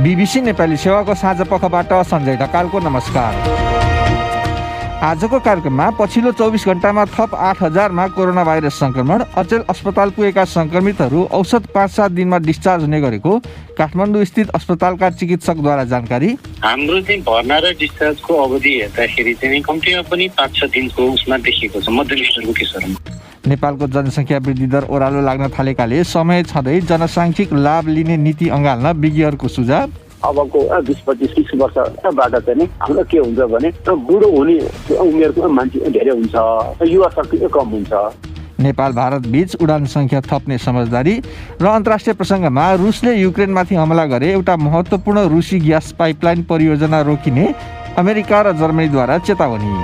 BBC Nepali सेवाको साँझ पखबाट सञ्जय ढकालको नमस्कार। आजको कार्यक्रममा पछिल्लो 24 घण्टामा थप 8,000मा कोरोना भाइरस संक्रमण, अचेल अस्पताल पुगेका संक्रमितहरू औसत 5-7 दिनमा डिस्चार्ज हुने गरेको काठमाडौँ स्थित अस्पतालका चिकित्सकद्वारा जानकारी। हाम्रो चाहिँ भर्ना र डिस्चार्जको अवधि हेर्दाखेरि चाहिँ कम्तीमा पनि 5-6 दिनको उसमा देखिएको छ मध्यविष्टको केसहरूमा। नेपालको जनसङ्ख्या वृद्धि दर ओह्रालो लाग्न थालेकाले समय छँदै जनसाङ्खिक लाभ लिने नीति अँगाल्न विज्ञहरूको सुझाव। अबको 20-25 वर्षबाट चाहिँ हाम्रो के हुन्छ भने बुढो हुने उमेरको मान्छे धेरै हुन्छ, युवा शक्ति कम हुन्छ। नेपाल भारत बीच उडान संख्या थप्ने समझदारी र अन्तर्राष्ट्रिय प्रसङ्गमा रुसले युक्रेनमाथि हमला गरे एउटा महत्त्वपूर्ण रुसी ग्यास पाइपलाइन परियोजना रोकिने अमेरिका र जर्मनीद्वारा चेतावनी।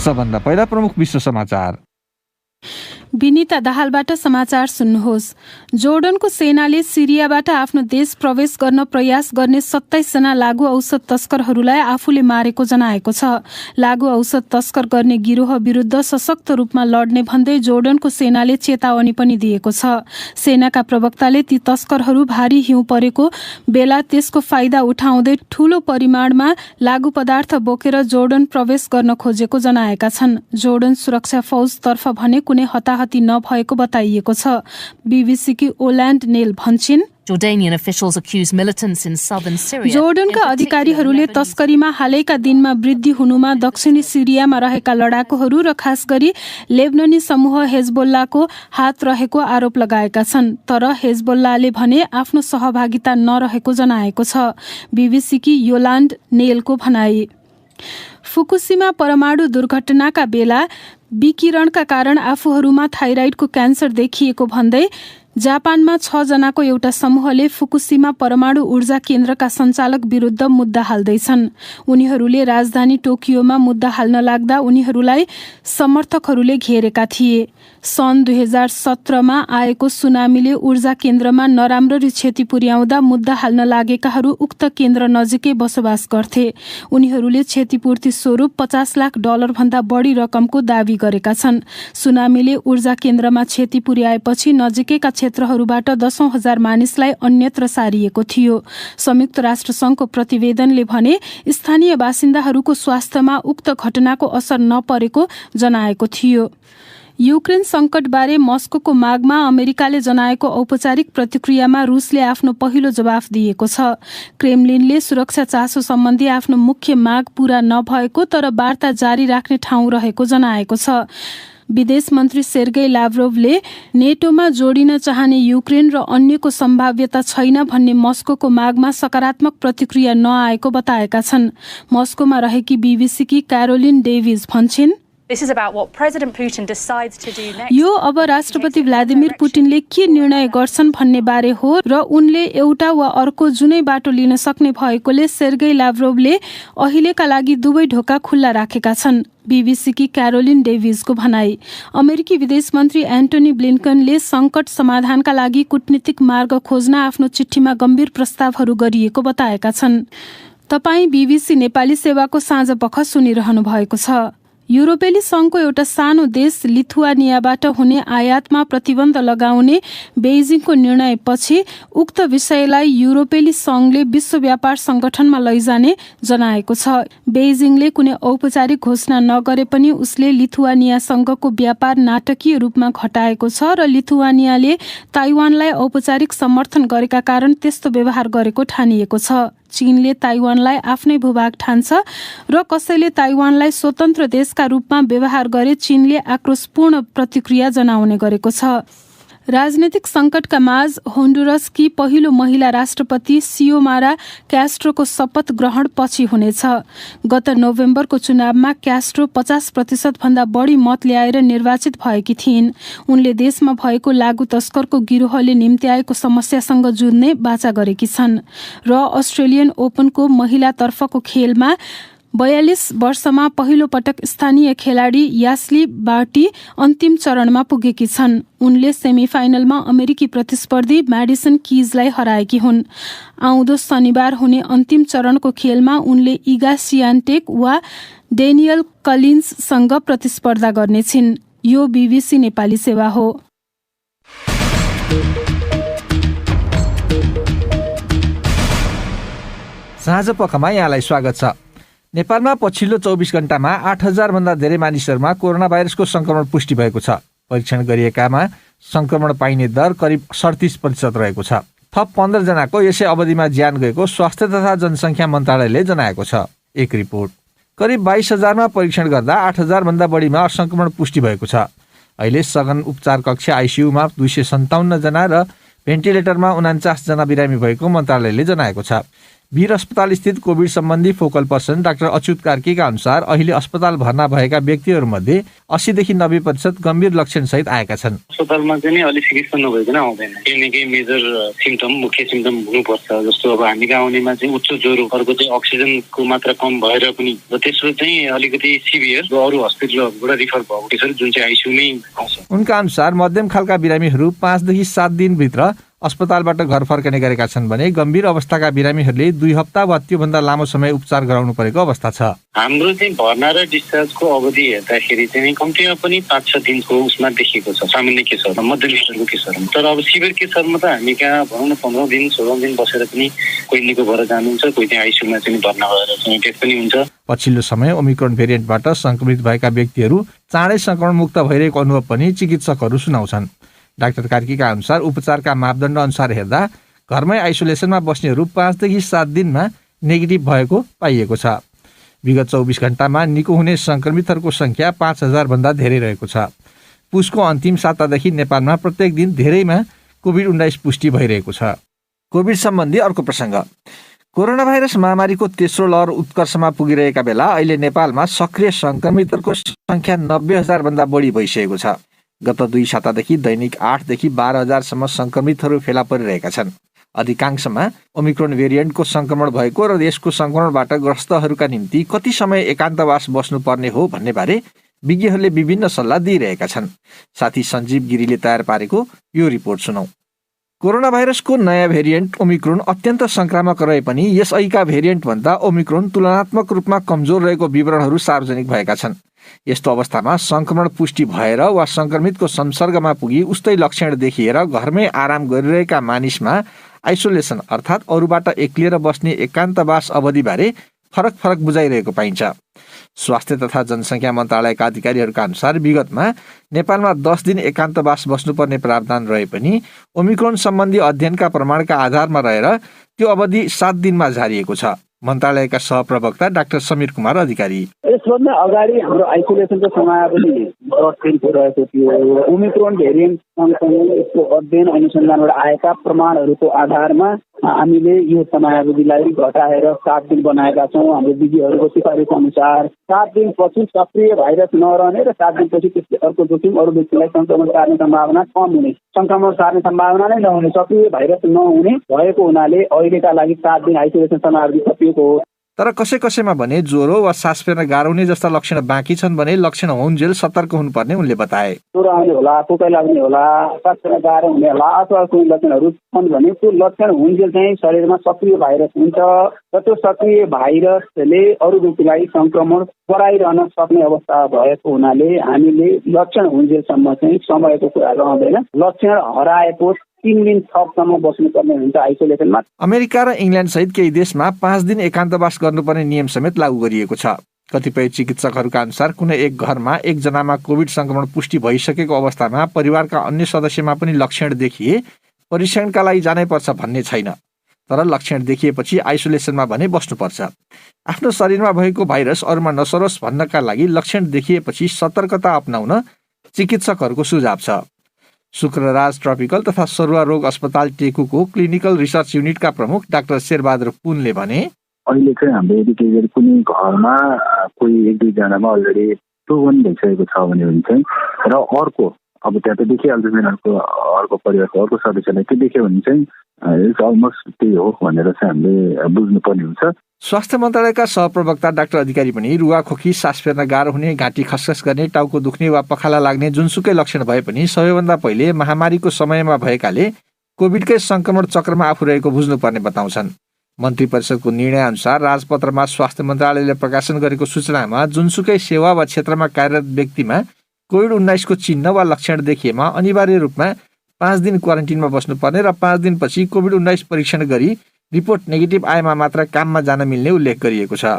सबभन्दा पहिला प्रमुख विश्व समाचार। विनिता दाहालबाट समाचार सुन्नुहोस्। जोर्डनको सेनाले सिरियाबाट आफ्नो देश प्रवेश गर्न प्रयास गर्ने 27 जना लागु औषध तस्करहरूलाई आफूले मारेको जनाएको छ। लागु औषध तस्कर गर्ने गिरोह विरुद्ध सशक्त रूपमा लड्ने भन्दै जोर्डनको सेनाले चेतावनी पनि दिएको छ। सेनाका प्रवक्ताले ती तस्करहरू भारी हिउँ परेको बेला त्यसको फाइदा उठाउँदै ठूलो परिमाणमा लागु पदार्थ बोकेर जोर्डन प्रवेश गर्न खोजेको जनाएका छन्। जोर्डन सुरक्षा फौजतर्फ भने कुनै हताहती नभएको बताइएको छ। बीबीसीकी ओल्यान्ड नेल भन्छन्, Jordanian officials accuse militants in southern Syria. जोर्डनका अधिकारीहरूले तस्करीमा हालैका दिनमा वृद्धि हुनुमा दक्षिणी सिरियामा रहेका लडाकुहरू र खास गरी लेबननी समूह हेजबोल्लाको हात रहेको आरोप लगाएका छन्। तर हेजबोल्लाले भने आफ्नो सहभागिता नरहेको जनाएको छ। बीबीसीकी योलान्ड नेलको भनाई। फुकुशिमा परमाणु दुर्घटनाका बेला विकिरणका कारण आफूहरूमा थाइराइडको क्यान्सर देखिएको भन्दै जापानमा 6 जनाको एउटा समूहले फुकुशिमा परमाणु ऊर्जा केन्द्रका सञ्चालक विरुद्ध मुद्दा हाल्दैछन्। उनीहरूले राजधानी टोकियोमा मुद्दा हाल्न लाग्दा उनीहरूलाई समर्थकहरूले घेरेका थिए। सन् 2017मा आएको सुनामीले ऊर्जा केन्द्रमा नराम्ररी क्षति पुर्याउँदा मुद्दा हाल्न लागेकाहरू उक्त केन्द्र नजिकै बसोबास गर्थे। उनीहरूले क्षतिपूर्ति स्वरूप $50 लाख भन्दा बढी रकमको दावी गरेका छन्। सुनामीले ऊर्जा केन्द्रमा क्षति पुर्याएपछि नजिकैका क्षेत्रहरूबाट 10,000 मानिसलाई अन्यत्र सारिएको थियो। संयुक्त राष्ट्र संघको प्रतिवेदनले भने स्थानीय बासिन्दाहरूको स्वास्थ्यमा उक्त घटनाको असर नपरेको जनाएको थियो। युक्रेन संकटबारे मस्कोको मागमा अमेरिकाले जनाएको औपचारिक प्रतिक्रियामा रुसले आफ्नो पहिलो जवाफ दिएको छ। क्रेमलिनले सुरक्षा चासो सम्बन्धी आफ्नो मुख्य माग पूरा नभएको तर वार्ता जारी राख्ने ठाउँ रहेको जनाएको छ। विदेश मन्त्री सेर्गेई लाभ्रोभले नेटोमा जोडिन चाहने युक्रेन र अन्यको सम्भाव्यता छैन भन्ने मस्कोको मागमा सकारात्मक प्रतिक्रिया नआएको बताएका छन्। मस्कोमा रहेकी बीबीसीकी क्यारोलिन डेभिज भन्छन्, यो अब राष्ट्रपति भ्लादिमिर पुटिनले के निर्णय गर्छन् भन्ने बारे हो र उनले एउटा वा अर्को जुनै बाटो लिन सक्ने भएकोले सेर्गेई लाभ्रोभले अहिलेका लागि दुवै ढोका खुल्ला राखेका छन्। बीबीसीकी क्यारोलिन डेभिजको भनाई। अमेरिकी विदेश मन्त्री एन्टोनी ब्लिन्कनले संकट समाधानका लागि कूटनीतिक मार्ग खोज्न आफ्नो चिठीमा गम्भीर प्रस्तावहरू गरिएको बताएका छन्। तपाईँ बीबीसी नेपाली सेवाको साँझ पख सुनिरहनु भएको छ। युरोपेली संघको एउटा सानो देश लिथुआनियाबाट हुने आयातमा प्रतिबन्ध लगाउने बेइजिङको निर्णयपछि उक्त विषयलाई युरोपेली संघले विश्व व्यापार संगठनमा लैजाने जनाएको छ। बेइजिङले कुनै औपचारिक घोषणा नगरे पनि उसले लिथुआनियासँगको व्यापार नाटकीय रूपमा घटाएको छ र लिथुआनियाले ताइवानलाई औपचारिक समर्थन गरेका कारण त्यस्तो व्यवहार गरेको ठानिएको छ। चीनले ताइवानलाई आफ्नै भूभाग ठान्छ र कसैले ताइवानलाई स्वतन्त्र देशका रूपमा व्यवहार गरे चीनले आक्रोशपूर्ण प्रतिक्रिया जनाउने गरेको छ। राजनीतिक संकटका माझ होन्डुरसकी पहिलो महिला राष्ट्रपति सियोमारा क्यास्ट्रोको शपथ ग्रहण पछि हुनेछ। गत नोभेम्बरको चुनावमा क्यास्ट्रो 50% भन्दा बढी मत ल्याएर निर्वाचित भएकी थिइन्। उनले देशमा भएको लागु तस्करको गिरोहले निम्त्याएको समस्यासँग जुझ्ने बाचा गरेकी छन् र अस्ट्रेलियन ओपनको महिलातर्फको खेलमा 42 वर्षमा पहिलो पटक स्थानीय खेलाडी यास्ली बार्टी अन्तिम चरणमा पुगेकी छन्। उनले सेमिफाइनलमा अमेरिकी प्रतिस्पर्धी म्याडिसन किजलाई हराएकी हुन्। आउँदो शनिबार हुने अन्तिम चरणको खेलमा उनले इगा सियान्टेक वा डेनियल कलिन्ससँग प्रतिस्पर्धा गर्नेछिन्। यो बीबीसी नेपाली सेवा हो। साँझ पखमा यहाँलाई स्वागत छ। नेपालमा पछिल्लो 24 घण्टामा 8,000 भन्दा धेरै मानिसहरूमा कोरोना भाइरसको संक्रमण पुष्टि भएको छ। परीक्षण गरिएकामा संक्रमण पाइने दर करिब 37% रहेको छ। थप 15 जनाको यसै अवधिमा ज्यान गएको स्वास्थ्य तथा जनसङ्ख्या मन्त्रालयले जनाएको छ। एक रिपोर्ट। करिब 22,000मा परीक्षण गर्दा 8,000 भन्दा बढीमा संक्रमण पुष्टि भएको छ। अहिले सघन उपचार कक्ष आइसियुमा 257 जना र भेन्टिलेटरमा 49 जना बिरामी भएको मन्त्रालयले जनाएको छ। वीर अस्पताल स्थित कोभिड सम्बन्धी फोकल पर्सन डाक्टर अच्युत कार्कीका अनुसार अहिले अस्पताल भर्ना भएका व्यक्तिहरूमध्ये 80 देखि 90% गम्भीर लक्षण सहित आएका छन्। अस्पतालमा चाहिँ अलि चिकित्सा नभइकन आउँदैन। केही न केही मेजर सिम्टम, मुख्य सिम्टम हुनुपर्छ। जस्तो अब हामी कहाँ आउनेमा चाहिँ उच्च ज्वरो, अर्को चाहिँ अक्सिजनको मात्रा कम भएर पनि तेस्रो चाहिँ अलिकति सिभियर अरू हस्पिटलबाट रिफर भएको त्यसरी जुन चाहिँ आइसियुमै आउँछ। उनका अनुसार मध्यम खालका बिरामीहरू 5 देखि 7 दिनभित्र अस्पतालबाट घर फर्कने गरेका छन् भने गम्भीर अवस्थाका बिरामीहरूले 2 हप्ता वा त्योभन्दा लामो समय उपचार गराउनु परेको अवस्था छ। हाम्रो चाहिँ भर्ना र डिस्चार्जको अवधि हेर्दाखेरि चाहिँ कम्तीमा पनि 5-6 दिनको उसमा देखिएको छ सामान्य केसहरूमा, मध्यम स्तरको केसहरूमा। तर अब सिभियर केसहरूमा त हामी कहाँ भनौँ न 15 दिन 16 दिन बसेर पनि कोही निको भएर जानुहुन्छ, कोही चाहिँ आइसियुमा चाहिँ भर्ना भएर चाहिँ टेस्ट पनि हुन्छ। पछिल्लो समय ओमिक्रोन भेरिएन्टबाट संक्रमित भएका व्यक्तिहरू चाँडै संक्रमण मुक्त भइरहेको अनुभव पनि चिकित्सकहरू सुनाउँछन्। डाक्टर कार्कीका अनुसार उपचारका मापदण्ड अनुसार हेर्दा घरमै आइसोलेसनमा बस्नेहरू 5 देखि 7 दिनमा नेगेटिभ भएको पाइएको छ। विगत 24 घण्टामा निको हुने संक्रमितहरूको संख्या 5,000 भन्दा धेरै रहेको छ। पुसको अन्तिम सातादेखि नेपालमा प्रत्येक दिन धेरैमा कोभिड-19 पुष्टि भइरहेको छ। कोभिड सम्बन्धी अर्को प्रसङ्ग। कोरोना भाइरस महामारीको तेस्रो लहर उत्कर्षमा पुगिरहेका बेला अहिले नेपालमा सक्रिय संक्रमितहरूको संख्या 90,000 भन्दा बढी भइसकेको छ। गत 2 सातादेखि दैनिक 8 देखि 12,000सम्म संक्रमितहरू फेला परिरहेका छन्। अधिकांशमा ओमिक्रोन भेरिएन्टको संक्रमण भएको र यसको संक्रमणबाट ग्रस्तहरूका निम्ति कति समय एकान्तवास बस्नुपर्ने हो भन्ने बारे विज्ञहरूले विभिन्न सल्लाह दिइरहेका छन्। साथी सञ्जीव गिरीले तयार पारेको यो रिपोर्ट सुनौ। कोरोना भाइरसको नयाँ भेरिएन्ट ओमिक्रोन अत्यन्त संक्रामक रहे पनि यसअघिका भेरिएन्टभन्दा ओमिक्रोन तुलनात्मक रूपमा कमजोर रहेको विवरणहरू सार्वजनिक भएका छन्। यस्तो अवस्थामा संक्रमण पुष्टि भएर वा संक्रमितको संसर्गमा पुगी उस्तै लक्षण देखिएर घरमै आराम गरिरहेका मानिसमा आइसोलेसन अर्थात् अरूबाट एक्लिएर बस्ने एकान्तवास अवधिबारे फरक बुझाइरहेको पाइन्छ। स्वास्थ्य तथा जनसङ्ख्या मन्त्रालयका अधिकारीहरूका अनुसार विगतमा नेपालमा 10 दिन एकान्तवास बस्नुपर्ने प्रावधान रहे पनि ओमिक्रोन सम्बन्धी अध्ययनका प्रमाणका आधारमा रहेर त्यो अवधि 7 दिनमा झारिएको छ। मन्त्रालयका सहप्रवक्ता डाक्टर समीर कुमार अधिकारी। यसभन्दा अगाडि हाम्रो आइसोलेसनको समयावधि 10 दिनको रहेको थियो। ओमिक्रोन भेरिएन्ट सँगसँगै यसको अध्ययन अनुसन्धानबाट आएका प्रमाणहरूको आधारमा हामीले यो समयावधिलाई घटाएर 7 दिन बनाएका छौँ। हाम्रो विज्ञहरूको सिफारिस अनुसार 7 दिनपछि सक्रिय भाइरस नरहने र 7 दिनपछि त्यसले अर्को जोखिम अरू व्यक्तिलाई संक्रमण सार्ने सम्भावना कम हुने, संक्रमण सार्ने सम्भावना नै नहुने, सक्रिय भाइरस नहुने भएको हुनाले अहिलेका लागि 7 दिन आइसोलेसन समयावधि सकिएको हो। तर कसैमा भने ज्वरो वा सास फेर्न गाह्रो हुने जस्ता लक्षण बाँकी छन् भने लक्षण हुन्जेल सतर्क हुनुपर्ने उनले बताए। ज्वरो आउने होला, पोकाइ लाग्ने होला, सास फेर्न गाह्रो हुने होला अथवा कुनै लक्षणहरू छन् भने त्यो लक्षण हुन्जेल चाहिँ शरीरमा सक्रिय भाइरस हुन्छ र त्यो सक्रिय भाइरसले अरू व्यक्तिलाई संक्रमण गराइरहन सक्ने अवस्था भएको हुनाले हामीले लक्षण हुन्जेलसम्म चाहिँ समयको कुरा रहँदैन। लक्षण हराएको 3 दिन थपसम्म बस्नुपर्ने हुन्छ आइसोलेसनमा। अमेरिका र इङ्ल्यान्ड सहित केही देशमा 5 दिन एकान्तवास गर्नुपर्ने नियम समेत लागू गरिएको छ। कतिपय चिकित्सकहरूका अनुसार कुनै एक घरमा एकजनामा कोभिड संक्रमण पुष्टि भइसकेको अवस्थामा परिवारका अन्य सदस्यमा पनि लक्षण देखिए परीक्षणका लागि जानै पर्छ भन्ने छैन। तर लक्षण देखिएपछि आइसोलेसनमा भने बस्नुपर्छ। आफ्नो शरीरमा भएको भाइरस अरूमा नसरोस् भन्नका लागि लक्षण देखिएपछि सतर्कता अपनाउन चिकित्सकहरूको सुझाव छ। शुक्रराज ट्रपिकल तथा सरुवा रोग अस्पताल टेकुको क्लिनिकल रिसर्च युनिटका प्रमुख डाक्टर शेरबहादुर पुनले भने अहिले चाहिँ हाम्रो यदि कुनै घरमा कोही 1-2 जनामा अलरेडी प्रुभन भइसकेको छ भने चाहिँ र अर्को अब त्यहाँ त देखिहाल्छ अर्को परिवारको अर्को सदस्यलाई के देख्यो भने चाहिँ इट्स अलमोस्ट त्यही हो भनेर चाहिँ हामीले बुझ्नुपर्ने हुन्छ। स्वास्थ्य मन्त्रालयका सहप्रवक्ता डाक्टर अधिकारी पनि रुवाखोकी, सास फेर्न गाह्रो हुने, घाँटी खसखस गर्ने, टाउको दुख्ने वा पखाला लाग्ने जुनसुकै लक्षण भए पनि सबैभन्दा पहिले महामारीको समयमा भएकाले कोभिडकै संक्रमण चक्रमा आफू रहेको बुझ्नुपर्ने बताउँछन्। मन्त्री परिषदको निर्णय अनुसार राजपत्रमा स्वास्थ्य मन्त्रालयले प्रकाशन गरेको सूचनामा जुनसुकै सेवा वा क्षेत्रमा कार्यरत व्यक्तिमा कोभिड-19 को चिन्ह वा लक्षण देखिएमा अनिवार्य रूपमा 5 दिन क्वारेन्टिनमा बस्नुपर्ने र 5 दिनपछि कोभिड-19 परीक्षण गरी रिपोर्ट नेगेटिभ आएमा मात्र काममा जान मिल्ने उल्लेख गरिएको छ।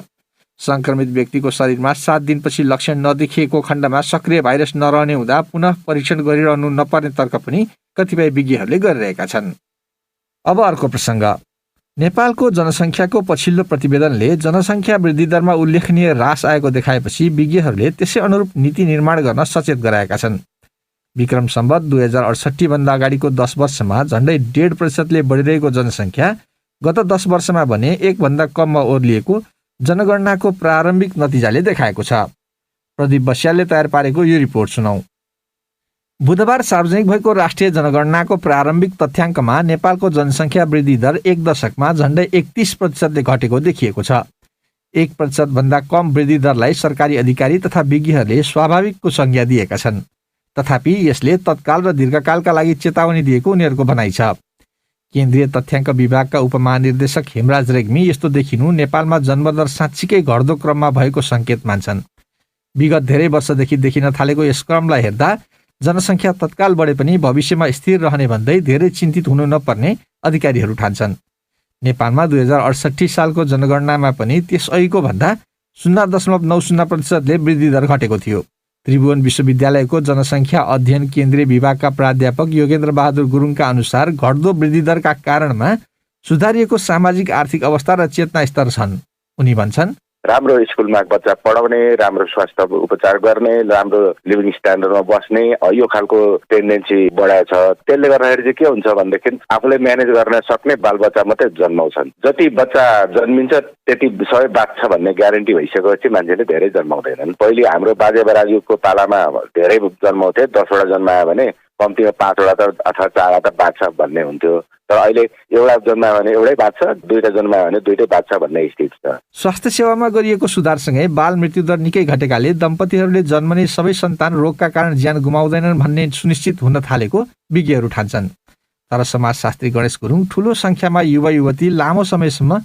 संक्रमित व्यक्तिको शरीरमा 7 दिनपछि लक्षण नदेखिएको खण्डमा सक्रिय भाइरस नरहने हुँदा पुनः परीक्षण गरिरहनु नपर्ने तर्क पनि कतिपय विज्ञहरूले गरिरहेका छन्। अब अर्को प्रसङ्ग। नेपालको जनसङ्ख्याको पछिल्लो प्रतिवेदनले जनसङ्ख्या वृद्धि दरमा उल्लेखनीय ह्रास आएको देखाएपछि विज्ञहरूले त्यसै अनुरूप नीति निर्माण गर्न सचेत गराएका छन्। विक्रम सम्वत 2068 भन्दा अगाडिको 10 वर्षमा झण्डै 1.5% बढिरहेको जनसङ्ख्या गत 10 वर्षमा भने 1 भन्दा कममा ओर्लिएको जनगणनाको प्रारम्भिक नतिजाले देखाएको छ। प्रदीप बस्यालले तयार पारेको यो रिपोर्ट सुनौ। बुधबार सार्वजनिक भएको राष्ट्रिय जनगणनाको प्रारम्भिक तथ्याङ्कमा नेपालको जनसङ्ख्या वृद्धि दर 1 दशकमा झण्डै 31% घटेको देखिएको छ। 1% भन्दा कम वृद्धि दरलाई सरकारी अधिकारी तथा विज्ञहरूले स्वाभाविकको संज्ञा दिएका छन्। तथापि यसले तत्काल र दीर्घकालका लागि चेतावनी दिएको उनीहरूको भनाइ छ। केन्द्रीय तथ्याङ्क विभागका उपमहानिर्देशक हेमराज रेग्मी यस्तो देखिनु नेपालमा जन्मदर साँच्चीकै घट्दो क्रममा भएको सङ्केत मान्छन्। विगत धेरै वर्षदेखि देखिन थालेको यस क्रमलाई हेर्दा जनसङ्ख्या तत्काल बढे पनि भविष्यमा स्थिर रहने भन्दै धेरै चिन्तित हुनु नपर्ने अधिकारीहरू ठान्छन्। नेपालमा 2068 सालको जनगणनामा पनि त्यसअघिको भन्दा 0.90% वृद्धि दर घटेको थियो। त्रिभुवन विश्वविद्यालयको जनसङ्ख्या अध्ययन केन्द्रीय विभागका प्राध्यापक योगेन्द्र बहादुर गुरुङका अनुसार घट्दो वृद्धि दरका कारणमा सुधारिएको सामाजिक आर्थिक अवस्था र चेतना स्तर छन्। उनी भन्छन्, राम्रो स्कुलमा बच्चा पढाउने, राम्रो स्वास्थ्य उपचार गर्ने, राम्रो लिभिङ स्ट्यान्डर्डमा बस्ने यो खालको टेन्डेन्सी बढाएको छ। त्यसले गर्दाखेरि चाहिँ के हुन्छ भनेदेखि आफूले म्यानेज गर्न सक्ने बालबच्चा मात्रै जन्माउँछन्। जति बच्चा जन्मिन्छ त्यति सबै बाँच्छ भन्ने ग्यारेन्टी भइसकेपछि मान्छेले धेरै जन्माउँदैनन्। पहिले हाम्रो बाजे बराजुको पालामा धेरै जन्माउँथे, 10 वटा जन्मायो भने कम्तीमा 5 वटा अथवा 4 वटा बाँच्छ भन्ने हुन्थ्यो। तर अहिले एउटा जन्मायो भने एउटै बाँच्छ, 2टा जन्मायो भने 2टै बाँच्छ भन्ने स्थिति छ। स्वास्थ्य सेवामा गरिएको सुधारसँगै बाल मृत्युदर निकै घटेकाले दम्पतिहरूले जन्मने सबै सन्तान रोगका कारण ज्यान गुमाउँदैनन् भन्ने सुनिश्चित हुन थालेको विज्ञहरू ठान्छन्। तर समाजशास्त्री गणेश गुरुङ ठूलो संख्यामा युवा युवती लामो समयसम्म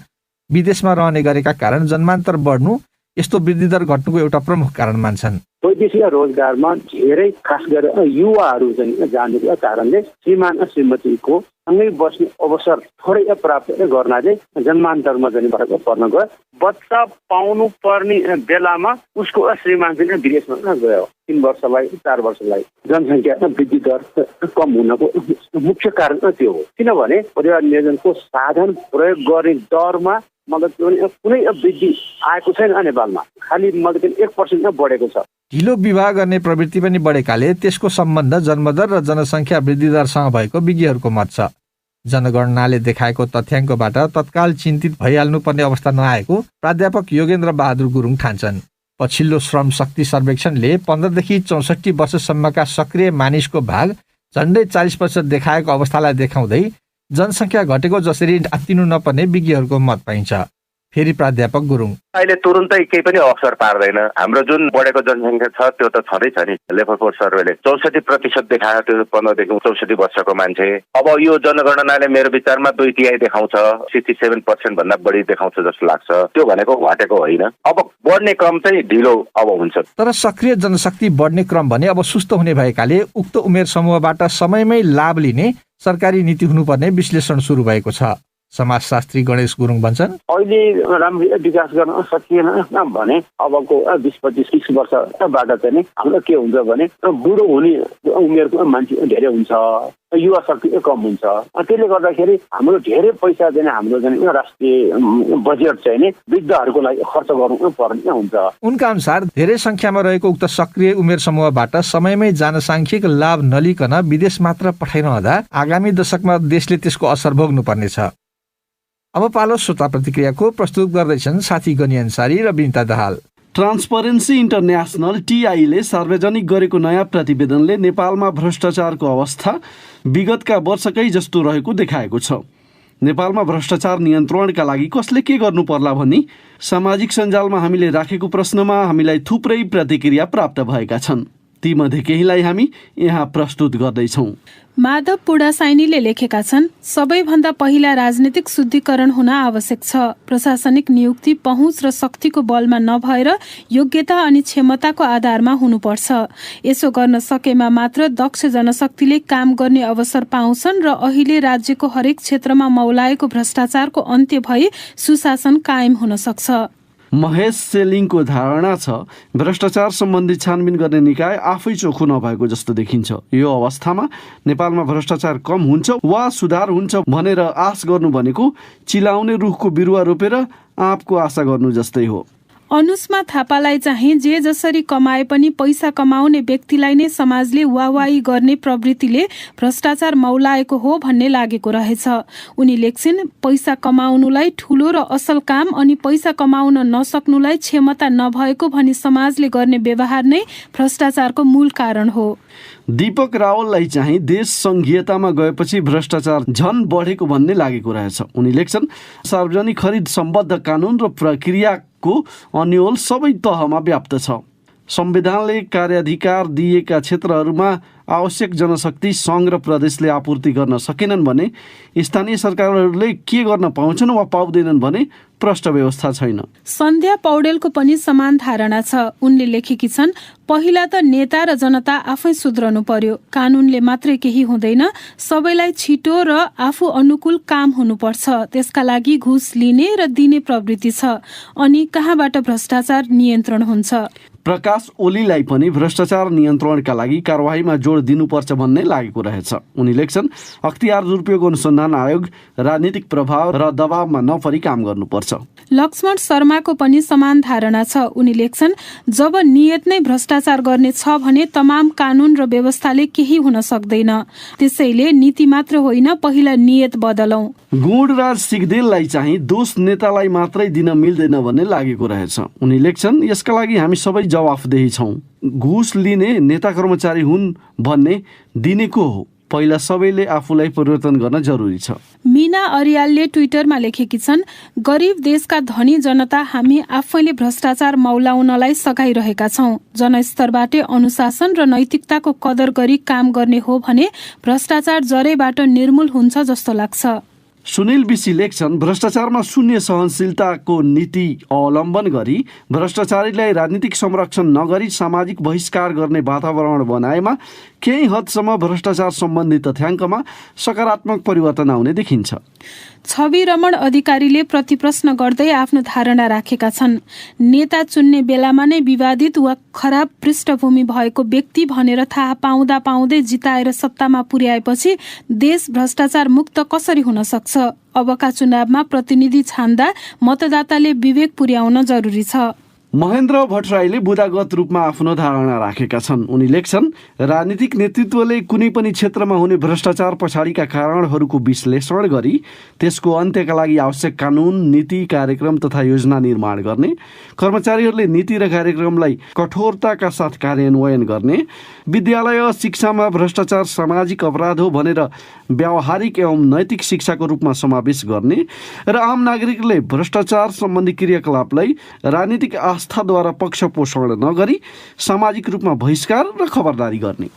विदेशमा रहने गरेका कारण जन्मान्तर बढ्नु यस्तो वृद्धि दर घट्नुको एउटा प्रमुख कारण मान्छन्। वैदेशिक रोजगारमा धेरै खास गरेर युवाहरू जानुको कारणले श्रीमान श्रीमतीको सँगै बस्ने अवसर थोरै प्राप्त गर्नाले जन्मान्तरमा भएको पर्न गयो। बच्चा पाउनु पर्ने बेलामा उसको श्रीमान चाहिँ विदेशमा गयो। 3 वर्षलाई 4 वर्षलाई जनसङ्ख्या वृद्धि दर कम हुनको मुख्य कारण त्यो हो। किनभने परिवार नियोजनको साधन प्रयोग गर्ने दरमा मतलब कुनै वृद्धि आएको छैन नेपालमा, खालि मतलब 1% बढेको छ। ढिलो विवाह गर्ने प्रवृत्ति पनि बढेकाले त्यसको सम्बन्ध जन्मदर र जनसङ्ख्या वृद्धि दरसँग भएको विज्ञहरूको मत छ। जनगणनाले देखाएको तथ्याङ्कबाट तत्काल चिन्तित भइहाल्नुपर्ने अवस्था नआएको प्राध्यापक योगेन्द्र बहादुर गुरुङ ठान्छन्। पछिल्लो श्रम शक्ति सर्वेक्षणले 15 देखि 64 वर्षसम्मका सक्रिय मानिसको भाग झन्डै 40% देखाएको अवस्थालाई देखाउँदै जनसङ्ख्या घटेको जसरी आत्तिनु नपर्ने विज्ञहरूको मत पाइन्छ। फेरि प्राध्यापक गुरुङ, अहिले तुरुन्तै केही पनि अवसर पार्दैन। हाम्रो जुन बढेको जनसङ्ख्या छ त्यो त छँदै छ नि। लेबर फोर्स सर्वेले 64% देखायो, त्यो 15 देखि 64 वर्षको मान्छे। अब यो जनगणनाले मेरो विचारमा 2/3 देखाउँछ, 67% भन्दा बढी देखाउँछ जस्तो लाग्छ। त्यो भनेको घटेको होइन, अब बढ्ने क्रम चाहिँ ढिलो अब हुन्छ। तर सक्रिय जनशक्ति बढ्ने क्रम भने अब सुस्त हुने भएकाले उक्त उमेर समूहबाट समयमै लाभ लिने सरकारी नीति हुनुपर्ने विश्लेषण सुरु भएको छ। समाजशास्त्री गणेश गुरुङ भन्छन्, अहिले राम्रो विकास गर्न सकिएन भने अबको 20-25 वर्षबाट चाहिँ हाम्रो के हुन्छ भने बुढो हुने उमेरको मान्छे धेरै हुन्छ, युवा शक्ति कम हुन्छ। त्यसले गर्दाखेरि हाम्रो धेरै पैसा चाहिँ हाम्रो राष्ट्रिय बजेट चाहिँ वृद्धहरूको लागि खर्च गर्नु पर्ने हुन्छ। उनका अनुसार धेरै संख्यामा रहेको उक्त सक्रिय उमेर समूहबाट समयमै जनसाङ्ख्यिक लाभ नलिकन विदेश मात्र पठाइरहँदा आगामी दशकमा देशले त्यसको असर भोग्नुपर्नेछ। अब पालो श्रोता प्रतिक्रियाको। प्रस्तुत गर्दैछन् साथी गनी अन्सारी र बिन्ता दाहाल। ट्रान्सपरेन्सी इन्टरनेसनल TI ले सार्वजनिक गरेको नयाँ प्रतिवेदनले नेपालमा भ्रष्टाचारको अवस्था विगतका वर्षकै जस्तो रहेको देखाएको छ। नेपालमा भ्रष्टाचार नियन्त्रणका लागि कसले के गर्नु पर्ला भनी सामाजिक सञ्जालमा हामीले राखेको प्रश्नमा हामीलाई थुप्रै प्रतिक्रिया प्राप्त भएका छन्। तीमध्ये केहीलाई हामी यहाँ प्रस्तुत गर्दैछौँ। माधव पुडासाइनीले लेखेका छन्, सबैभन्दा पहिला राजनीतिक शुद्धिकरण हुन आवश्यक छ। प्रशासनिक नियुक्ति पहुँच र शक्तिको बलमा नभएर योग्यता अनि क्षमताको आधारमा हुनुपर्छ। यसो गर्न सकेमा मात्र दक्ष जनशक्तिले काम गर्ने अवसर पाउँछन् र अहिले राज्यको हरेक क्षेत्रमा मौलाएको भ्रष्टाचारको अन्त्य भई सुशासन कायम हुन सक्छ। महेश सेलिङको धारणा छ, भ्रष्टाचार सम्बन्धी छानबिन गर्ने निकाय आफै चोखो नभएको जस्तो देखिन्छ। यो अवस्थामा नेपालमा भ्रष्टाचार कम हुन्छ वा सुधार हुन्छ भनेर आश गर्नु भनेको चिलाउने रुखको बिरुवा रोपेर आँपको आशा गर्नु जस्तै हो। अनुष्मा थापालाई चाहिँ जे जसरी कमाए पनि पैसा कमाउने व्यक्तिलाई नै समाजले वाहवाही गर्ने प्रवृत्तिले भ्रष्टाचार मौलाएको हो भन्ने लागेको रहेछ। उनी लेख्छिन्, पैसा कमाउनुलाई ठूलो र असल काम अनि पैसा कमाउन नसक्नुलाई क्षमता नभएको भनी समाजले गर्ने व्यवहार नै भ्रष्टाचारको मूल कारण हो। दीपक रावललाई चाहिँ देश संघीयतामा गएपछि भ्रष्टाचार झन बढेको भन्ने लागेको रहेछ। उनी लेख्छन्, सार्वजनिक खरिद सम्बद्ध कानुन र प्रक्रियाको अन्यल सबै तहमा व्याप्त छ। संविधानले कार्याधिकार दिएका क्षेत्रहरूमा आवश्यक जनशक्ति सङ्घ र प्रदेशले आपूर्ति गर्न सकेनन् भने स्थानीय सरकारहरूले के गर्न पाउँछन् वा पाउँदैनन् भने प्रष्ट व्यवस्था छैन। सन्ध्या पौडेलको पनि समान धारणा छ। उनले लेखेकी छन्, पहिला त नेता र जनता आफै सुध्रनु पर्यो। कानुनले मात्रै केही हुँदैन, सबैलाई छिटो र आफू अनुकूल काम हुनुपर्छ। त्यसका लागि घुस लिने र दिने प्रवृत्ति छ। अनि कहाँबाट भ्रष्टाचार नियन्त्रण हुन्छ? प्रकाश ओलीलाई पनि भ्रष्टाचार नियन्त्रणका लागि कारवाहीमा जोड दिनुपर्छ भन्ने लागेको रहेछ। उनी लेख्छन्, अख्तियार दुरुपयोग अनुसन्धान आयोग राजनीतिक प्रभाव र दबावमा नपरी काम गर्नुपर्छ। लक्ष्मण शर्माको पनि समान धारणा छ। उनी लेख्छन्, जब नियत नै भ्रष्टाचार गर्ने छ भने तमाम कानुन र व्यवस्थाले केही हुन सक्दैन। त्यसैले नीति मात्र होइन, पहिला नियत बदलौं। गुणराज सिगदेललाई चाहिँ दोष नेतालाई मात्रै दिन मिल्दैन भन्ने लागेको रहेछ। उनी लेख्छन्, यसका लागि हामी सबै जवाफदेही छौँ। घुस लिने नेता कर्मचारी हुन् भन्ने दिने को हो? पहिला सबैले आफूलाई परिवर्तन गर्न जरुरी छ। मीना अरियालले ट्विटरमा लेखेकी छन्, गरिब देशका धनी जनता हामी आफैले भ्रष्टाचार मौलाउनलाई सघाइरहेका छौं। जनस्तरबाटै अनुशासन र नैतिकताको कदर गरी काम गर्ने हो भने भ्रष्टाचार जरैबाट निर्मूल हुन्छ जस्तो लाग्छ। सुनिल बिसी लेख्छन्, भ्रष्टाचारमा शून्य सहनशीलताको नीति अवलम्बन गरी भ्रष्टाचारीलाई राजनीतिक संरक्षण नगरी सामाजिक बहिष्कार गर्ने वातावरण बनाएमा केही हदसम्म भ्रष्टाचार सम्बन्धी तथ्याङ्कमा सकारात्मक परिवर्तन आउने देखिन्छ। छवि रमण अधिकारीले प्रतिप्रश्न गर्दै आफ्नो धारणा राखेका छन्। नेता चुन्ने बेलामा नै विवादित वा खराब पृष्ठभूमि भएको व्यक्ति भनेर थाहा पाउँदा पाउँदै जिताएर सत्तामा पुर्याएपछि देश भ्रष्टाचार मुक्त कसरी हुन सक्छ? अबका चुनावमा प्रतिनिधि छान्दा मतदाताले विवेक पुर्याउन जरुरी छ। महेन्द्र भट्टराईले बुदागत रूपमा आफ्नो धारणा राखेका छन्। उनी लेख्छन्, राजनीतिक नेतृत्वले कुनै पनि क्षेत्रमा हुने भ्रष्टाचार पछाडिका कारणहरूको विश्लेषण गरी त्यसको अन्त्यका लागि आवश्यक कानुन, नीति, कार्यक्रम तथा योजना निर्माण गर्ने, कर्मचारीहरूले नीति र कार्यक्रमलाई कठोरताका साथ कार्यान्वयन गर्ने, विद्यालय शिक्षामा भ्रष्टाचार सामाजिक अपराध हो भनेर व्यावहारिक एवं नैतिक शिक्षाको रूपमा समावेश गर्ने र आम नागरिकले भ्रष्टाचार सम्बन्धी क्रियाकलापलाई राजनीतिक आस्थाद्वारा पक्ष पोषण नगरी सामाजिक रूपमा बहिष्कार र खबरदारी गर्ने।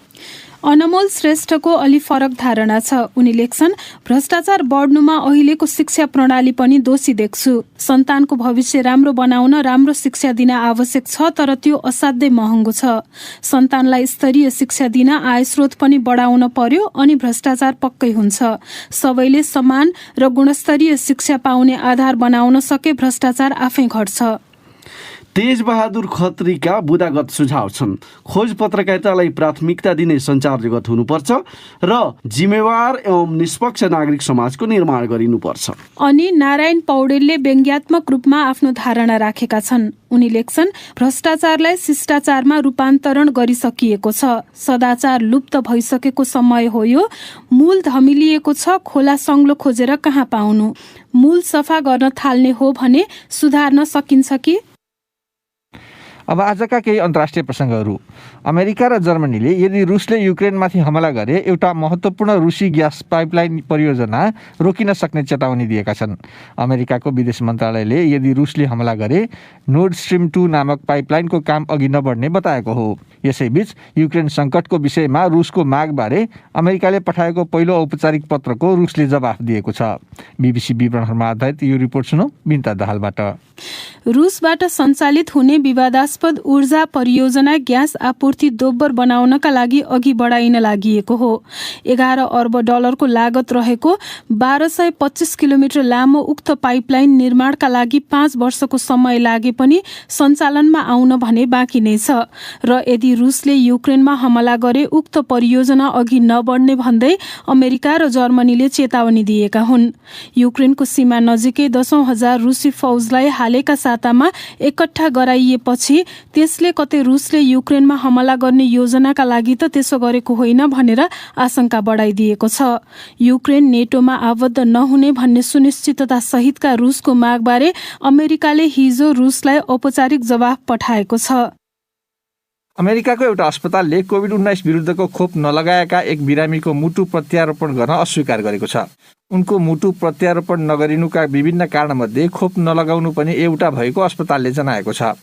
अनमोल श्रेष्ठको अलि फरक धारणा छ। उनी लेख्छन्, भ्रष्टाचार बढ्नुमा अहिलेको शिक्षा प्रणाली पनि दोषी देख्छु। सन्तानको भविष्य राम्रो बनाउन राम्रो शिक्षा दिन आवश्यक छ, तर त्यो असाध्यै महँगो छ। सन्तानलाई स्तरीय शिक्षा दिन आय स्रोत पनि बढाउन पर्यो अनि भ्रष्टाचार पक्कै हुन्छ। सबैले समान र गुणस्तरीय शिक्षा पाउने आधार बनाउन सके भ्रष्टाचार आफै घट्छ। तेज बहादुर खत्रीका बुदागत सुझाव छन्। खोज पत्रकारितालाई प्राथमिकता दिने सञ्चार जगत हुनुपर्छ र जिम्मेवार एवं निष्पक्ष नागरिक समाजको निर्माण गरिनुपर्छ। अनि नारायण पौडेलले व्यङ्ग्यात्मक रूपमा आफ्नो धारणा राखेका छन्। उनी लेख्छन्, भ्रष्टाचारलाई शिष्टाचारमा रूपान्तरण गरिसकिएको छ। सदाचार लुप्त भइसकेको समय हो यो। मूल धमिलिएको छ, खोला सङ्लो खोजेर कहाँ पाउनु? मूल सफा गर्न थाल्ने हो भने सुधार्न सकिन्छ कि? अब आजका केही अन्तर्राष्ट्रिय प्रसङ्गहरू। अमेरिका र जर्मनीले यदि रुसले युक्रेनमाथि हमला गरे एउटा महत्त्वपूर्ण रुसी ग्यास पाइपलाइन परियोजना रोकिन सक्ने चेतावनी दिएका छन्। अमेरिकाको विदेश मन्त्रालयले यदि रुसले हमला गरे नोर्ड स्ट्रिम 2 नामक पाइपलाइनको काम अघि नबढ्ने बताएको हो। यसैबीच युक्रेन सङ्कटको विषयमा रुसको मागबारे अमेरिकाले पठाएको पहिलो औपचारिक पत्रको रुसले जवाफ दिएको छ। बीबीसी विवरणहरूमा आधारित यो रिपोर्ट सुनौ बिन्ता दाहालबाट। रुसबाट सञ्चालित हुने विवादास्पद ऊर्जा परियोजना ग्यास आपूर्ति दोब्बर बनाउनका लागि अघि बढाइन लागि हो। 11 अर्ब डलरको लागत रहेको 1225 किलोमिटर लामो उक्त पाइपलाइन निर्माणका लागि 5 वर्षको समय लागे पनि सञ्चालनमा आउन भने बाँकी नै छ र यदि रुसले युक्रेनमा हमला गरे उक्त परियोजना अघि नबढ्ने भन्दै अमेरिका र जर्मनीले चेतावनी दिएका हुन्। युक्रेनको सीमा नजिकै 10,000 रुसी फौजलाई हालेका सातामा एकट्ठा गराइएपछि त्यसले कतै रुसले युक्रेनमा हमला गर्ने योजनाका लागि त त्यसो गरेको होइन भनेर आशंका बढाइदिएको छ। युक्रेन नेटोमा आबद्ध नहुने भन्ने सुनिश्चितता सहितका रुसको मागबारे अमेरिकाले हिजो रुसलाई औपचारिक जवाफ पठाएको छ। अमेरिकाको एउटा अस्पतालले कोभिड-19 विरुद्धको खोप नलगाएका एक बिरामीको मुटु प्रत्यारोपण गर्न अस्वीकार गरेको छ। उनको मुटु प्रत्यारोपण नगरिनुका विभिन्न कारणमध्ये खोप नलगाउनु पनि एउटा भएको अस्पतालले जनाएको छ।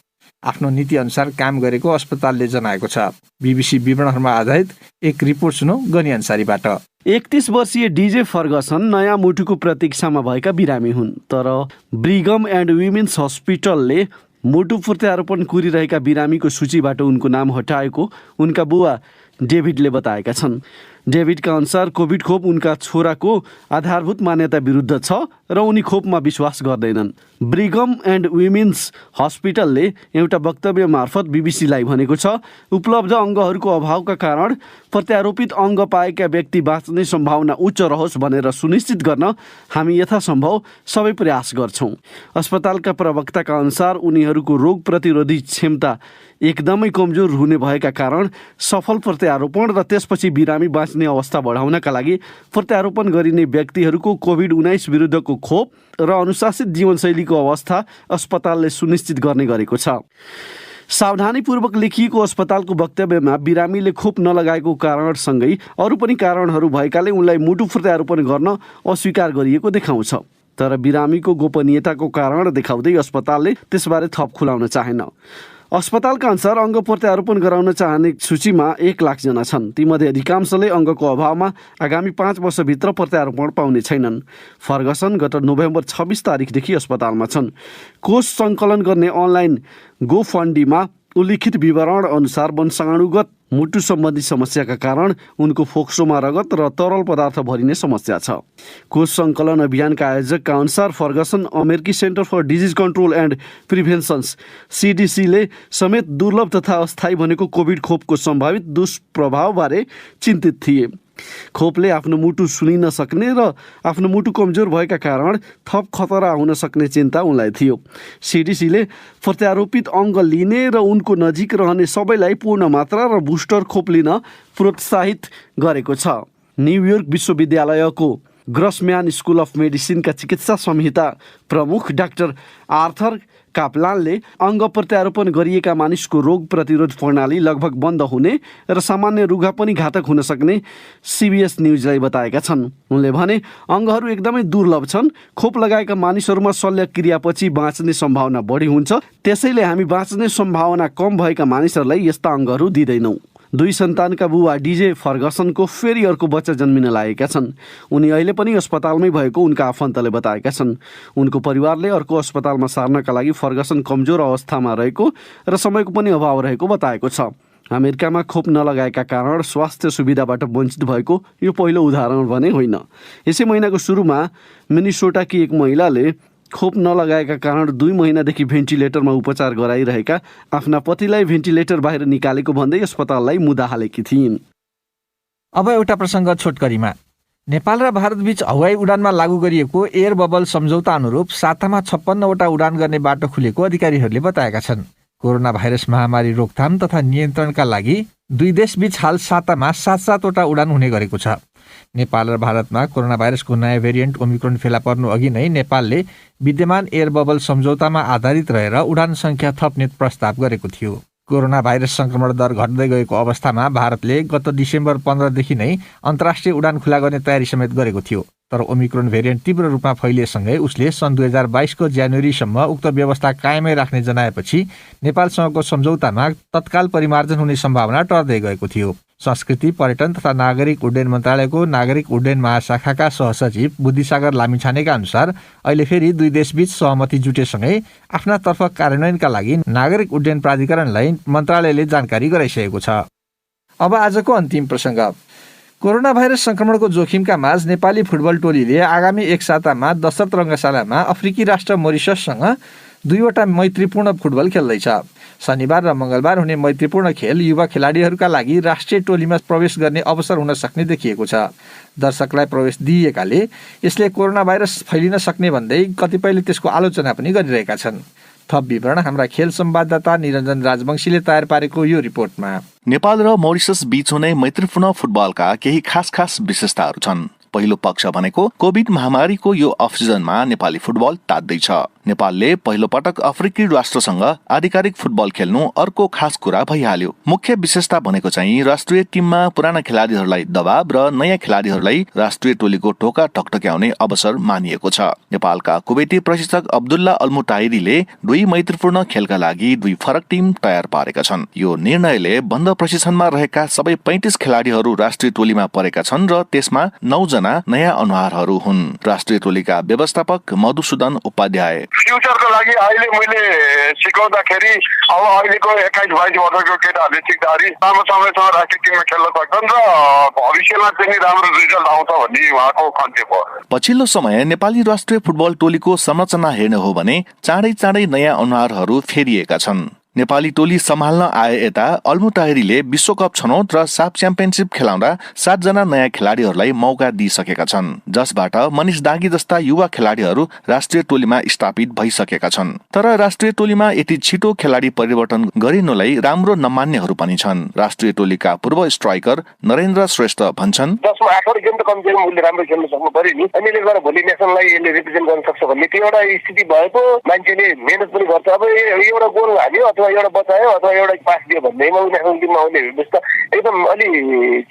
आफ्नो नीति अनुसार काम गरेको अस्पतालले जनाएको छ। बीबीसी विवरणहरूमा आधारित एक रिपोर्ट सुनौ गनी अन्सारीबाट। 31 वर्षीय डीजे फर्गसन नयाँ मुटुको प्रतीक्षामा भएका बिरामी हुन्, तर ब्रिगम एन्ड विमेन्स हस्पिटलले मुटु प्रत्यारोपण कुरिरहेका बिरामीको सूचीबाट उनको नाम हटाएको उनका बुवा डेभिडले बताएका छन्। डेभिडका अनुसार कोभिड खोप उनका छोराको आधारभूत मान्यता विरुद्ध छ र उनी खोपमा विश्वास गर्दैनन्। ब्रिगम एन्ड विमेन्स हस्पिटलले एउटा वक्तव्य मार्फत बीबीसीलाई भनेको छ, उपलब्ध अङ्गहरूको अभावका कारण प्रत्यारोपित अङ्ग पाएका व्यक्ति बाँच्ने सम्भावना उच्च रहोस् भनेर सुनिश्चित गर्न हामी यथासम्भव सबै प्रयास गर्छौँ। अस्पतालका प्रवक्ताका अनुसार उनीहरूको रोग प्रतिरोधी क्षमता एकदमै कमजोर हुने भएका कारण सफल प्रत्यारोपण र त्यसपछि बिरामी बाँच्ने अवस्था बढाउनका लागि प्रत्यारोपण गरिने व्यक्तिहरूको कोभिड-19 विरुद्धको खोप र अनुशासित जीवनशैलीको अवस्था अस्पतालले सुनिश्चित गर्ने गरेको छ। सावधानीपूर्वक लेखिएको अस्पतालको वक्तव्यमा बिरामीले खोप नलगाएको कारणसँगै अरू पनि कारणहरू भएकाले उनलाई मुटु प्रत्यारोपण गर्न अस्वीकार गरिएको देखाउँछ। तर बिरामीको गोपनीयताको कारण देखाउँदै अस्पतालले त्यसबारे थप खुलाउन चाहेन। अस्पतालका अनुसार अङ्ग प्रत्यारोपण गराउन चाहने सूचीमा 1 लाख जना छन्। तीमध्ये अधिकांशले अङ्गको अभावमा आगामी 5 वर्षभित्र प्रत्यारोपण पाउने छैनन्। फर्गसन गत नोभेम्बर 26 तारिकदेखि अस्पतालमा छन्। कोष सङ्कलन गर्ने अनलाइन गोफन्डीमा उल्लिखित विवरण अनुसार वंशाणुगत मुटु सम्बन्धी समस्याका कारण उनको फोक्सोमा रगत र तरल पदार्थ भरिने समस्या छ। कोष सङ्कलन अभियानका आयोजकका अनुसार फर्गसन अमेरिकी center for disease control and preventions CDCले समेत दुर्लभ तथा अस्थायी भनेको कोभिड खोपको सम्भावित दुष्प्रभावबारे चिन्तित थिए। खोपले आफ्नो मुटु सुनिन सक्ने र आफ्नो मुटु कमजोर भएका कारण थप खतरा हुन सक्ने चिन्ता उनलाई थियो। CDCले प्रत्यारोपित अङ्ग लिने र उनको नजिक रहने सबैलाई पूर्ण मात्रा र बुस्टर खोप लिन प्रोत्साहित गरेको छ। न्युयोर्क विश्वविद्यालयको ग्रसम्यान स्कुल अफ मेडिसिनका चिकित्सा संहिता प्रमुख डाक्टर आर्थर काप्लानले अङ्ग प्रत्यारोपण गरिएका मानिसको रोग प्रतिरोध प्रणाली लगभग बन्द हुने र सामान्य रुघा पनि घातक हुन सक्ने CBS न्युजलाई बताएका छन्। उनले भने अङ्गहरू एकदमै दुर्लभ छन्। खोप लगाएका मानिसहरूमा शल्यक्रियापछि बाँच्ने सम्भावना बढी हुन्छ। त्यसैले हामी बाँच्ने सम्भावना कम भएका मानिसहरूलाई यस्ता अङ्गहरू दिँदैनौँ। 2 सन्तानका बुवा डीजे फर्गसनको फेरि अर्को बच्चा जन्मिन लागेका छन्। उनी अहिले पनि अस्पतालमै भएको उनका आफन्तले बताएका छन्। उनको परिवारले अर्को अस्पतालमा सार्नका लागि फर्गसन कमजोर अवस्थामा रहेको र समयको पनि अभाव रहेको बताएको छ। अमेरिकामा खोप नलगाएका कारण स्वास्थ्य सुविधाबाट वञ्चित भएको यो पहिलो उदाहरण भने होइन। यसै महिनाको सुरुमा मिनेसोटाकी एक महिलाले खोप नलगाएका कारण 2 महिनादेखि भेन्टिलेटरमा उपचार गराइरहेका आफ्ना पतिलाई भेन्टिलेटर बाहिर निकालेको भन्दै अस्पताललाई मुद्दा हालेकी थिइन्। अब एउटा प्रसङ्ग छोटकरीमा। नेपाल र भारतबीच हवाई उडानमा लागू गरिएको एयर बबल सम्झौता अनुरूप सातामा 56 वटा उडान गर्ने बाटो खुलेको अधिकारीहरूले बताएका छन्। कोरोना भाइरस महामारी रोकथाम तथा नियन्त्रणका लागि दुई देशबीच हाल सातामा 7-7वटा उडान हुने गरेको छ। नेपाल र भारतमा कोरोना भाइरसको नयाँ भेरिएन्ट ओमिक्रोन फेला पर्नु अघि नै नेपालले विद्यमान एयर बबल सम्झौतामा आधारित रहेर उडान संख्या थप्ने प्रस्ताव गरेको थियो। कोरोना भाइरस संक्रमण दर घट्दै गएको अवस्थामा भारतले गत डिसेम्बर 15देखि नै अन्तर्राष्ट्रिय उडान खुला गर्ने तयारी समेत गरेको थियो। तर ओमिक्रोन भेरिएन्ट तीव्र रूपमा फैलिएसँगै उसले सन् 2022को जनवरीसम्म उक्त व्यवस्था कायमै राख्ने जनाएपछि नेपालसँगको सम्झौतामा तत्काल परिमार्जन हुने सम्भावना टर्दै गएको थियो। संस्कृति, पर्यटन तथा नागरिक उड्डयन मन्त्रालयको नागरिक उड्डयन महाशाखाका सहसचिव बुद्धिसागर लामिछानेका अनुसार अहिले फेरि दुई देशबीच सहमति जुटेसँगै आफ्ना तर्फ कार्यान्वयनका लागि नागरिक उड्डयन प्राधिकरणलाई मन्त्रालयले जानकारी गराइसकेको छ। अब आजको अन्तिम प्रसङ्ग। कोरोना भाइरस संक्रमणको जोखिमका माझ नेपाली फुटबल टोलीले आगामी एक सातामा दशरथ रङ्गशालामा अफ्रिकी राष्ट्र मोरिसससँग 2वटा मैत्रीपूर्ण फुटबल खेल्दैछ। शनिबार र मङ्गलबार हुने मैत्रीपूर्ण खेल युवा खेलाडीहरूका लागि राष्ट्रिय टोलीमा प्रवेश गर्ने अवसर हुन सक्ने देखिएको छ। दर्शकलाई प्रवेश दिइएकाले यसले कोरोना भाइरस फैलिन सक्ने भन्दै कतिपयले त्यसको आलोचना पनि गरिरहेका छन्। थप विवरण हाम्रा खेल संवाददाता निरञ्जन राजवंशीले तयार पारेको यो रिपोर्टमा। नेपाल र मौरिसस बीच हुने मैत्रीपूर्ण फुटबलका केही खास विशेषताहरू छन्। पहिलो पक्ष भनेको कोभिड महामारीको यो अफ सिजनमा नेपाली फुटबल तात्दैछ। नेपालले पहिलो पटक अफ्रिकी राष्ट्रसँग आधिकारिक फुटबल खेल्नु अर्को खास कुरा भइहाल्यो। मुख्य विशेषता भनेको चाहिँ राष्ट्रिय टिममा पुराना खेलाडीहरूलाई दबाव र नयाँ खेलाडीहरूलाई राष्ट्रिय टोलीको ढोका ठकठक्याउने अवसर मानिएको छ। नेपालका कुवेती प्रशिक्षक अब्दुल्ला अल्मुटाइरीले दुई मैत्रीपूर्ण खेलका लागि दुई फरक टिम तयार पारेका छन्। यो निर्णयले बन्द प्रशिक्षणमा रहेका सबै 35 खेलाडीहरू राष्ट्रिय टोलीमा परेका छन् र त्यसमा 9 जना नयाँ अनुहारहरू हुन्। राष्ट्रिय टोलीका व्यवस्थापक मधुसूदन उपाध्याय फ्युचरको लागि अहिले मैले सिकाउँदाखेरि अब अहिलेको 21-22 वर्षको केटाहरूले सिक्दाखेरि लामो समयसम्म राष्ट्रिय टिममा खेल्न सक्छन् र भविष्यमा चाहिँ राम्रो रिजल्ट आउँछ भन्ने उहाँको कन्सेप्ट हो। पछिल्लो समय नेपाली राष्ट्रिय फुटबल टोलीको संरचना हेर्ने हो भने चाँडै नयाँ अनुहारहरू फेरिएका छन्। नेपाली टोली सम्हाल्न आए यता अल्मुटाइरीले विश्वकप छनौट र साफ च्याम्पियनशिप खेलाउँदा 7 जना नयाँ खेलाडीहरूलाई मौका दिइसकेका छन्, जसबाट मनिष दागी जस्ता युवा खेलाडीहरू राष्ट्रिय टोलीमा स्थापित भइसकेका छन्। तर राष्ट्रिय टोलीमा यति छिटो खेलाडी परिवर्तन गरिनुलाई राम्रो नमान्नेहरू पनि छन्। राष्ट्रिय टोलीका पूर्व स्ट्राइकर नरेन्द्र श्रेष्ठ भन्छन्, 10 मा 8 गेम त कम खेल्नु उसले राम्रो खेल्न सक्नु पर्यो नि। अनि यसले गर्दा भोलि नेसनललाई यसले रिप्रेजेन्ट गर्न सक्छ भन्ने त्यो एउटा स्थिति भएको मान्छेले मेहनत पनि गर्छ। अब एउटा गोल हाल्यो अथवा एउटा बचायो अथवा एउटा पास दियो भन्दैमा नेसनल टिममा आउने व्यवस्था एकदम अलि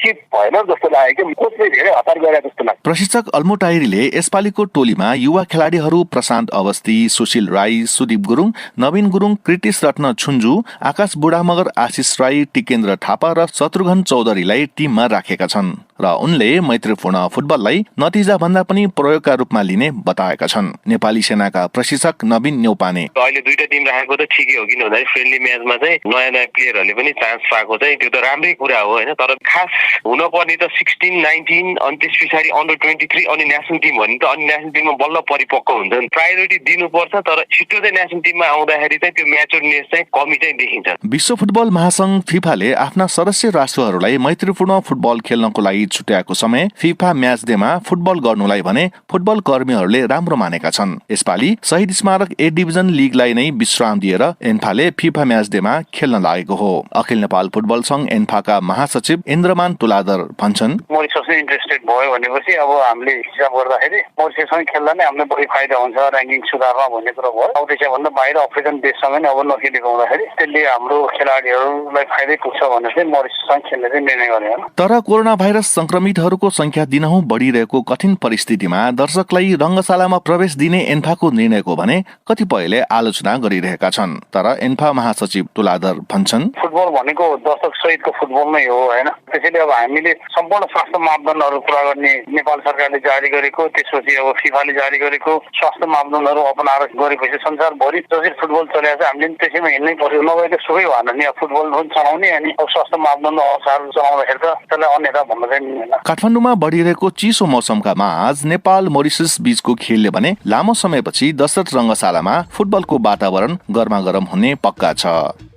चिप भएन जस्तो लाग्यो कि कोचले धेरै हतार गरे जस्तो लाग्छ। प्रशिक्षक अल्मुटाइरीले यसपालिको टोलीमा युवा खेलाडीहरू प्रशान्त अवस्थी, सुशील राई, सुदीप गुरुङ, नवीन गुरुङ, कृतिश रत्न छुन्जु, आकाश बुढामगर, आशिष राई, टिकेन्द्र थापा र शत्रुघ्न चौधरीलाई टिममा राखेका छन् र उनले मैत्रीपूर्ण फुटबललाई नतिजा भन्दा पनि प्रयोगका रूपमा लिने बताएका छन्। नेपाली सेनाका प्रशिक्षक नवीन न्यौपाने अहिले दुईटा टिम राखेको त ठिकै हो, किन भन्दा फ्रेन्डली म्याचमा चाहिँ नयाँ प्लेयरहरूले पनि चान्स पाएको चाहिँ त्यो त राम्रै कुरा हो हैन। तर खास हुनुपर्ने त 16, 19 अनि त्यस पछाडि अन्डर 23 अनि नेसनल टिम भने त अनि नेसनल टिममा बल्ल परिपक्व हुन्छन्। प्रायोरिटी दिनुपर्छ, तर छिटो चाहिँ नेसनल टिममा आउँदाखेरि चाहिँ त्यो म्याच्योरनेस चाहिँ कमी चाहिँ देखिन्छ। विश्व फुटबल महासंघ फिफाले आफ्ना सदस्य राष्ट्रहरूलाई मैत्रीपूर्ण फुटबल खेल्नको लागि छुट्याएको समय फिफा म्याच डेमा फुटबल गर्नुलाई भने फुटबल कर्मीहरूले राम्रो मानेका छन्। यसपालि शहीद स्मारक ए डिभिजन लिगलाई नै विश्राम दिएर एन्फाले फिफा म्याच डेमा खेल्न लागेको हो। अखिल नेपाल फुटबल संघ एन्फाका महासचिव इन्द्रमान तुलादर भन्छन्, मोरिससले इन्ट्रेस्टेड भयो भनेपछि अब हामीले हिसाब गर्दाखेरि मोरिसससँग खेल्दा नै हामीलाई बढी फाइदा हुन्छ र्याङ्किङ सुधारमा भन्ने कुरा भयो। अब त्यसैभन्दा बाहिर अफ्रिकन देशसँग नै अब नखेलेको हुँदाखेरि त्यसले हाम्रो खेलाडीहरूलाई फाइदै पुग्छ भनेर चाहिँ मोरिससँग खेल्ने चाहिँ निर्णय गरे। तर कोरोना भाइरस संक्रमितहरूको संख्या दिनहुँ बढिरहेको कठिन परिस्थितिमा दर्शकलाई रङ्गशालामा प्रवेश दिने एन्फाको निर्णयको भने कतिपयले आलोचना गरिरहेका छन्। तर एन्फा महासचिव तुलादर भन्छन्, फुटबल भनेको दर्शक सहितको फुटबल नै हो हैन। त्यसैले अब हामीले सम्पूर्ण स्वास्थ्य मापदण्डहरू पुरा गर्ने नेपाल सरकारले जारी गरेको, त्यसपछि अब फिफाले जारी गरेको स्वास्थ्य मापदण्डहरू अपनाएर गरेपछि संसारभरि जसरी फुटबल चलेको छ हामीले त्यसैमा हिँड्नै पर्यो। नभए त सुकै भएन नि फुटबल पनि चलाउने अनि स्वास्थ्य मापदण्ड अनुसार चलाउँदाखेरि त त्यसलाई अन्यथा भन्न चाहिँ मिल्दैन। काठमाडौँमा बढिरहेको चिसो मौसमका माझ नेपाल मोरिसस बीचको खेलले भने लामो समयपछि दशरथ रङ्गशालामा फुटबलको वातावरण गर्मागरम हुने पक्का छ।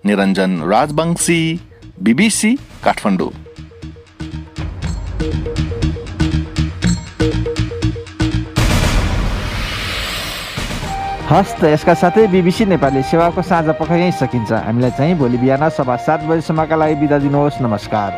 निरञ्जन राजवंशी, BBC काठमाडौँ। हस् त यसका साथै BBC नेपाली सेवाको साँझ पख यहीँ सकिन्छ। हामीलाई चाहिँ भोलि बिहान 7:15 बजेसम्मका लागि बिदा दिनुहोस्। नमस्कार।